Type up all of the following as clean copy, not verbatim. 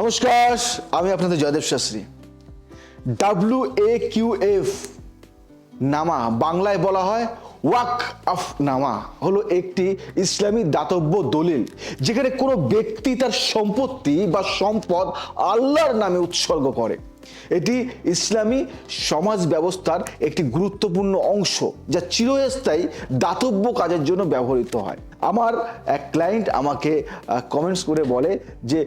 নমস্কার, আমি আপনাদের জয়দেব শাস্ত্রী। WAQF নামা, বাংলায় বলা হয় ওয়াকফ নামা, হলো একটি ইসলামী দাতব্য দলিল যেখানে কোনো ব্যক্তি তার সম্পত্তি বা সম্পদ আল্লাহর নামে উৎসর্গ করে। এটি ইসলামী সমাজ ব্যবস্থার একটি গুরুত্বপূর্ণ অংশ যা চিরস্থায়ী দাতব্য কাজের জন্য ব্যবহৃত হয়। আমার এক ক্লায়েন্ট আমাকে কমেন্টস করে বলে যে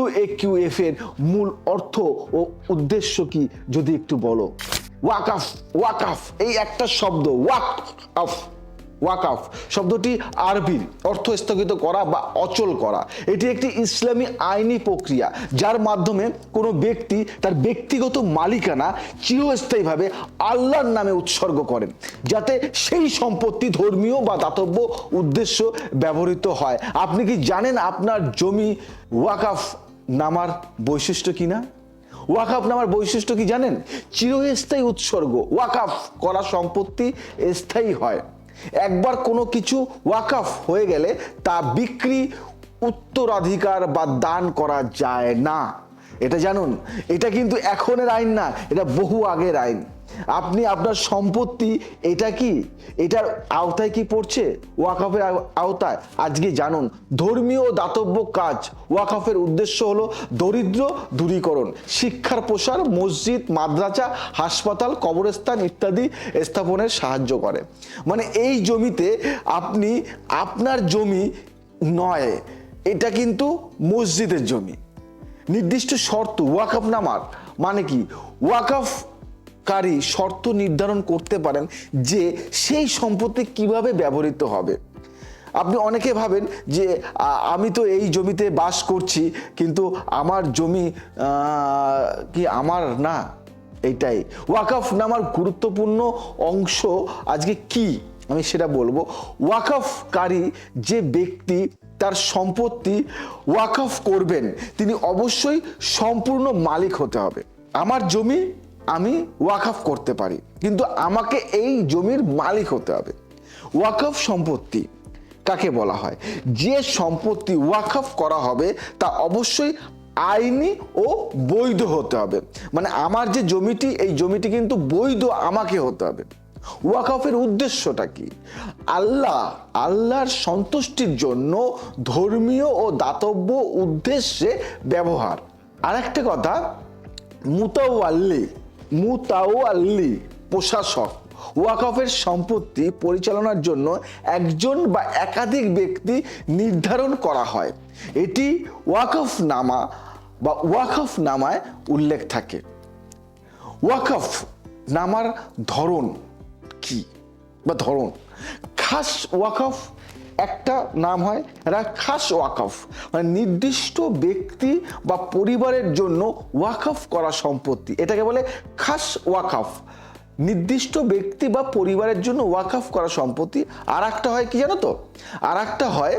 WAQF এর মূল অর্থ ও উদ্দেশ্য কি যদি একটু বলো। ওয়াকফ, ওয়াকফ এই একটা শব্দ, ওয়াকফ ওয়াকফ শব্দটি আরবির অর্থ স্থগিত করা বা অচল করা। এটি একটি ইসলামী আইনি প্রক্রিয়া যার মাধ্যমে কোনো ব্যক্তি তার ব্যক্তিগত মালিকানা চিরস্থায়ীভাবে আল্লাহর নামে উৎসর্গ করেন, যাতে সেই সম্পত্তি ধর্মীয় বা দাতব্য উদ্দেশ্য ব্যবহৃত হয়। আপনি কি জানেন আপনার জমি ওয়াকফ নামার বৈশিষ্ট্য কিনা? ওয়াকফ নামার বৈশিষ্ট্য কি জানেন? চিরস্থায়ী উৎসর্গ। ওয়াকফ করা সম্পত্তি স্থায়ী হয়। একবার কোনো কিছু ওয়াকফ হয়ে গেলে তা বিক্রি, উত্তরাধিকার বা দান করা যায় না। এটা জানুন, এটা কিন্তু এখনের আইন না, এটা বহু আগের আইন। আপনি আপনার সম্পত্তি এটা কি, এটার আওতায় কি পড়ছে? ওয়াকফের আওতায়। আজকে জানুন, ধর্মীয় দাতব্য কাজ। ওয়াকফের উদ্দেশ্য হলো দরিদ্র দূরীকরণ, শিক্ষার প্রসার, মসজিদ, মাদ্রাসা, হাসপাতাল, কবরস্থান ইত্যাদি স্থাপনের সাহায্য করে। মানে এই জমিতে আপনি আপনার জমি নয়, এটা কিন্তু মসজিদের জমি। নির্দিষ্ট শর্ত ওয়াকফ নামার মানে কি? ওয়াকফকারী শর্ত নির্ধারণ করতে পারেন যে সেই সম্পত্তি কিভাবে ব্যবহৃত হবে। আপনি অনেকে ভাবেন যে আমি তো এই জমিতে বাস করছি, কিন্তু আমার জমি কি আমার না? এইটাই ওয়াকফ নামার গুরুত্বপূর্ণ অংশ। আজকে কি আমি সেটা বলবো। ওয়াকফকারী যে ব্যক্তি তার সম্পত্তি ওয়াকফ করবেন তিনি অবশ্যই সম্পূর্ণ মালিক হতে হবে। আমার জমি আমি ওয়াকফ করতে পারি, কিন্তু আমাকে এই জমির মালিক হতে হবে। ওয়াকফ সম্পত্তি কাকে বলা হয়? যে সম্পত্তি ওয়াকফ করা হবে তা অবশ্যই আইনি ও বৈধ হতে হবে। মানে আমার যে জমিটি, এই জমিটি কিন্তু বৈধ আমাকে হতে হবে। ওয়াকফের উদ্দেশ্যটা কি? আল্লাহর সন্তুষ্টির জন্য ধর্মীয় ও দাতব্য উদ্দেশ্যে ব্যবহার। আর একটা কথা, মুতাওয়াল্লি প্রশাসক। ওয়াকফের সম্পত্তি পরিচালনার জন্য একজন বা একাধিক ব্যক্তি নির্ধারণ করা হয়। এটি ওয়াকফ নামা বা ওয়াকফ নামায় উল্লেখ থাকে। ওয়াকফ নামার ধরন কি বা ধরন? খাস ওয়াকফ একটা নাম হয়, এটা খাস ওয়াকফ মানে নির্দিষ্ট ব্যক্তি বা পরিবারের জন্য ওয়াকফ করা সম্পত্তি, এটাকে বলে খাস ওয়াকফ। নির্দিষ্ট ব্যক্তি বা পরিবারের জন্য ওয়াকফ করা সম্পত্তি। আর একটা হয় কি জানো তো? আর একটা হয়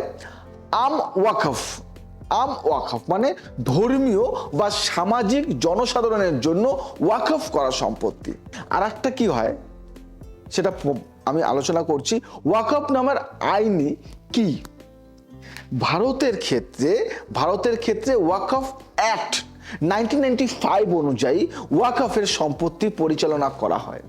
আম ওয়াকফ। আম ওয়াকফ মানে ধর্মীয় বা সামাজিক জনসাধারণের জন্য ওয়াকফ করা সম্পত্তি। আর একটা কি হয় সেটা আমি আলোচনা করছি। ওয়াকফ নামার আইনি কি? ভারতের ক্ষেত্রে ওয়াকফ অ্যাক্ট 1995 অনুযায়ী ওয়াকফের সম্পত্তি পরিচালনা করা হয়।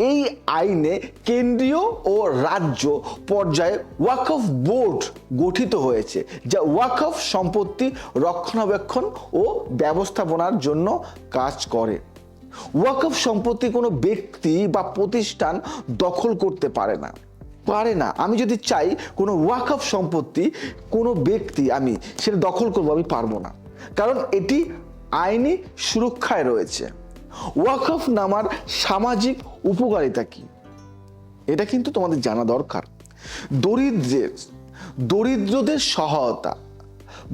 এই আইনে কেন্দ্রীয় ও রাজ্য পর্যায়ে ওয়াকফ বোর্ড গঠিত হয়েছে, যা ওয়াকফ সম্পত্তি রক্ষণাবেক্ষণ ও ব্যবস্থাপনার জন্য কাজ করে। ওয়াকফ সম্পত্তি কোনো ব্যক্তি বা প্রতিষ্ঠান দখল করতে পারে না। আমি যদি চাই কোনো ওয়াকফ সম্পত্তি কোনো ব্যক্তি আমি সেটা দখল করবো, আমি পারবো না, কারণ এটি আইনি সুরক্ষায় রয়েছে। ওয়াকফ নামার সামাজিক উপকারিতা কি? এটা কিন্তু তোমাদের জানা দরকার।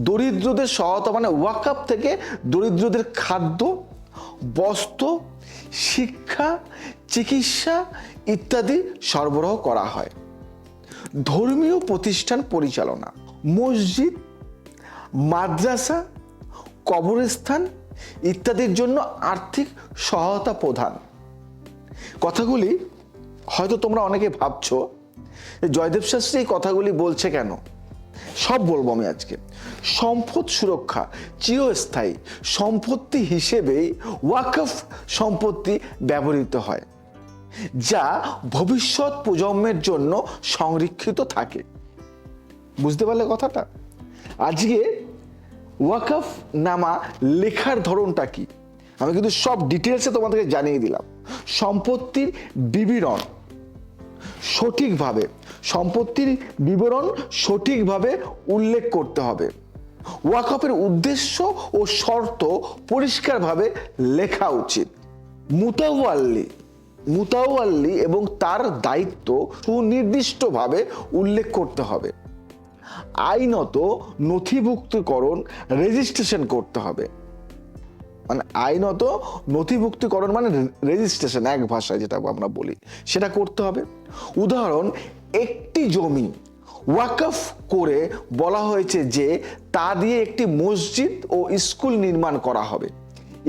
দরিদ্রদের সহায়তা মানে ওয়াকফ থেকে দরিদ্রদের খাদ্য, বস্ত্র, শিক্ষা, চিকিৎসা ইত্যাদি সরবরাহ করা হয়। ধর্মীয় প্রতিষ্ঠান পরিচালনা, মসজিদ, মাদ্রাসা, কবরস্থান ইত্যাদির জন্য আর্থিক সহায়তা প্রদান। কথাগুলি হয়তো তোমরা অনেকে ভাবছো জয়দেব শাস্ত্রী এই কথাগুলি বলছে কেন? সব বলবো আমি আজকে। সম্পদ সুরক্ষা চিরস্থায়ী সম্পত্তি হিসেবেই ওয়াকফ সম্পত্তি ব্যবহৃত হয়, যা ভবিষ্যৎ প্রজন্মের জন্য সংরক্ষিত থাকে। বুঝতে পারলে কথাটা? আজকে ওয়াকফ নামা লেখার ধরনটা কি আমি কিন্তু সব ডিটেলসে তোমাদেরকে জানিয়ে দিলাম। সম্পত্তির বিবরণ সঠিকভাবে উল্লেখ করতে হবে। ওয়াকফের উদ্দেশ্য ও শর্ত পরিষ্কারভাবে লেখা উচিত। মুতাওয়াল্লি এবং তার দায়িত্ব সুনির্দিষ্টভাবে উল্লেখ করতে হবে। আইনত নথিভুক্তিকরণ রেজিস্ট্রেশন করতে হবে। মানে আইনত নথিভুক্তিকরণ মানে রেজিস্ট্রেশন, এক ভাষায় যেটা আমরা বলি সেটা করতে হবে। উদাহরণ, একটি জমি ওয়াকফ করে বলা হয়েছে যে তা দিয়ে একটি মসজিদ ও স্কুল নির্মাণ করা হবে।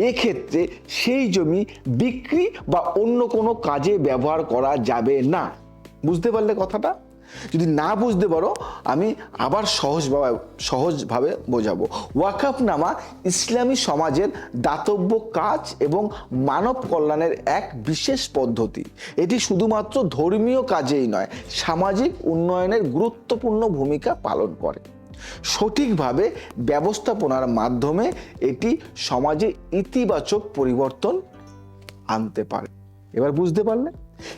এক্ষেত্রে সেই জমি বিক্রি বা অন্য কোনো কাজে ব্যবহার করা যাবে না। বুঝতে পারলে কথাটা? যদি না বুঝতে পারো আমি আবার সহজভাবে বোঝাবো। ওয়াকফনামা ইসলামী সমাজের দাতব্য কাজ এবং মানব কল্যাণের এক বিশেষ পদ্ধতি। এটি শুধুমাত্র ধর্মীয় কাজেই নয়, সামাজিক উন্নয়নের গুরুত্বপূর্ণ ভূমিকা পালন করে। সঠিকভাবে ব্যবস্থাপনার মাধ্যমে এটি সমাজে ইতিবাচক পরিবর্তন আনতে পারে। এবার বুঝতে পারলে?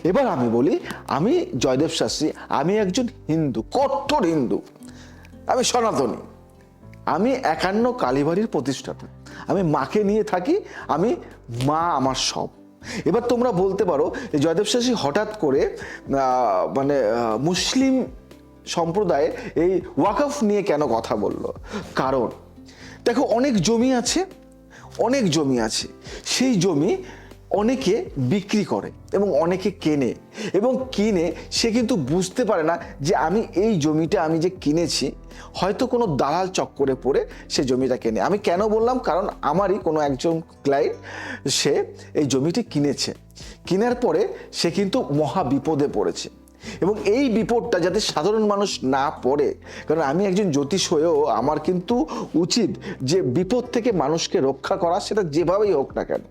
এবার আমি বলি, আমি জয়দেব শাস্ত্রী, আমি একজন হিন্দু, কট্টর হিন্দু, আমি সনাতনী, আমি 51 কালীবাড়ির প্রতিষ্ঠাতা, আমি মাকে নিয়ে থাকি, আমি মা আমার সব। এবার তোমরা বলতে পারো জয়দেব শাস্ত্রী হঠাৎ করে মুসলিম সম্প্রদায়ের এই ওয়াকফ নিয়ে কেন কথা বললো? কারণ দেখো, অনেক জমি আছে, সেই জমি অনেকে বিক্রি করে এবং অনেকে কেনে, এবং কিনে সে কিন্তু বুঝতে পারে না যে আমি এই জমিটা আমি যে কিনেছি, হয়তো কোনো দালাল চক্করে পড়ে সে জমিটা কেনে। আমি কেন বললাম? কারণ আমারই কোনো একজন ক্লায়েন্ট, সে এই জমিটি কিনেছে, কেনার পরে সে কিন্তু মহা বিপদে পড়েছে, এবং এই বিপদটা যাতে সাধারণ মানুষ না পড়ে, কারণ আমি একজন জ্যোতিষ হয়েও আমার কিন্তু উচিত যে বিপদ থেকে মানুষকে রক্ষা করা, সেটা যেভাবেই হোক না কেন।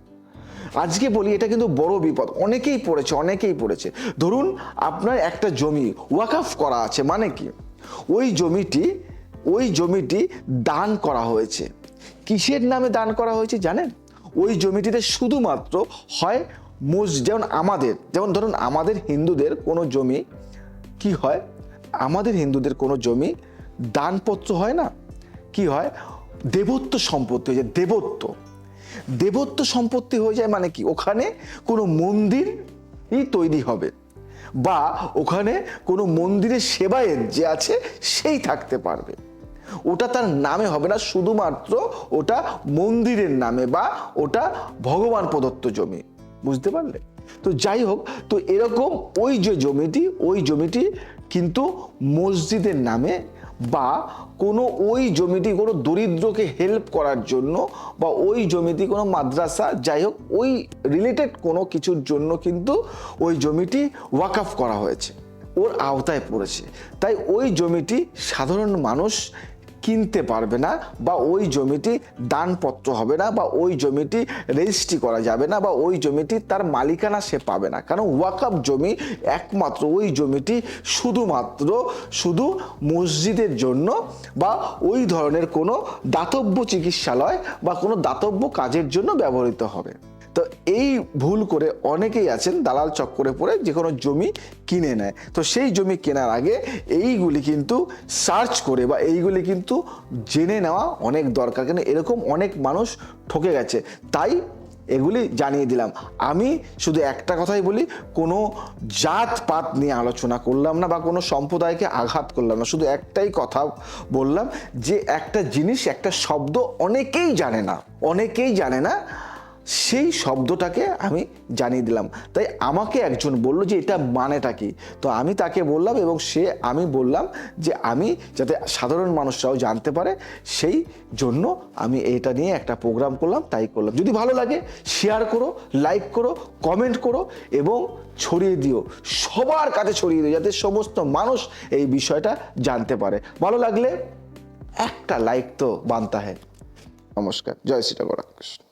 আজকে বলি, এটা কিন্তু বড় বিপদ, অনেকেই পড়েছে। ধরুন আপনার একটা জমি ওয়াকফ করা আছে, মানে কি ওই জমিটি দান করা হয়েছে। কিসের নামে দান করা হয়েছে জানেন? ওই জমিটিতে শুধুমাত্র হয় যেমন ধরুন আমাদের হিন্দুদের কোনো জমি কি হয়, আমাদের হিন্দুদের কোনো জমি দানপত্র হয় না, কি হয়, দেবত্ব সম্পত্তি হয়ে যায়। দেবত্ব সম্পত্তি হয়ে যায় মানে কি, ওখানে কোনো মন্দিরই তৈরি হবে, বা ওখানে কোনো মন্দিরের সেবায়েত যে আছে সেই থাকতে পারবে। ওটা তার নামে হবে না, শুধুমাত্র ওটা মন্দিরের নামে, বা ওটা ভগবান প্রদত্ত জমি। বুঝতে পারলে? তো যাই হোক, তো এরকম ওই জমিটি কিন্তু মসজিদের নামে, বা ওই জমিটি কোনো দরিদ্রকে হেল্প করার জন্য, বা ওই জমিটি কোনো মাদ্রাসা, যাই হোক ওই রিলেটেড কোনো কিছুর জন্য কিন্তু ওই জমিটি ওয়াকফ করা হয়েছে, ওর আওতায় পড়েছে। তাই ওই জমিটি সাধারণ মানুষ কিনতে পারবে না, বা ওই জমিটি দানপত্র হবে না, বা ওই জমিটি রেজিস্ট্রি করা যাবে না, বা ওই জমিটি তার মালিকানা সে পাবে না। কারণ ওয়াকফ জমি একমাত্র ওই জমিটি শুধু মসজিদের জন্য, বা ওই ধরনের কোনো দাতব্য চিকিৎসালয় বা কোনো দাতব্য কাজের জন্য ব্যবহৃত হবে। তো এই ভুল করে অনেকেই আছেন দালাল চক্করে পড়ে যে কোনো জমি কিনে নেয়। তো সেই জমি কেনার আগে এইগুলি কিন্তু সার্চ করে, বা এইগুলি কিন্তু জেনে নেওয়া অনেক দরকার, কেন এরকম অনেক মানুষ ঠকে গেছে। তাই এগুলি জানিয়ে দিলাম। আমি শুধু একটা কথাই বলি, কোনো জাতপাত নিয়ে আলোচনা করলাম না, বা কোনো সম্প্রদায়কে আঘাত করলাম না, শুধু একটাই কথা বললাম যে একটা জিনিস, একটা শব্দ অনেকেই জানে না, সেই শব্দটাকে আমি জানিয়ে দিলাম। তাই আমাকে একজন বলল যে এটা মানেটা কি, তো আমি তাকে বললাম এবং আমি বললাম যে আমি যাতে সাধারণ মানুষরাও জানতে পারে সেই জন্য আমি এটা নিয়ে একটা প্রোগ্রাম করলাম, তাই করলাম। যদি ভালো লাগে শেয়ার করো, লাইক করো, কমেন্ট করো এবং ছড়িয়ে দিও, সবার কাছে ছড়িয়ে দিও, যাতে সমস্ত মানুষ এই বিষয়টা জানতে পারে। ভালো লাগলে একটা লাইক তো বানতা হ্যায়। নমস্কার, জয় শ্রী রাম কৃষ্ণ।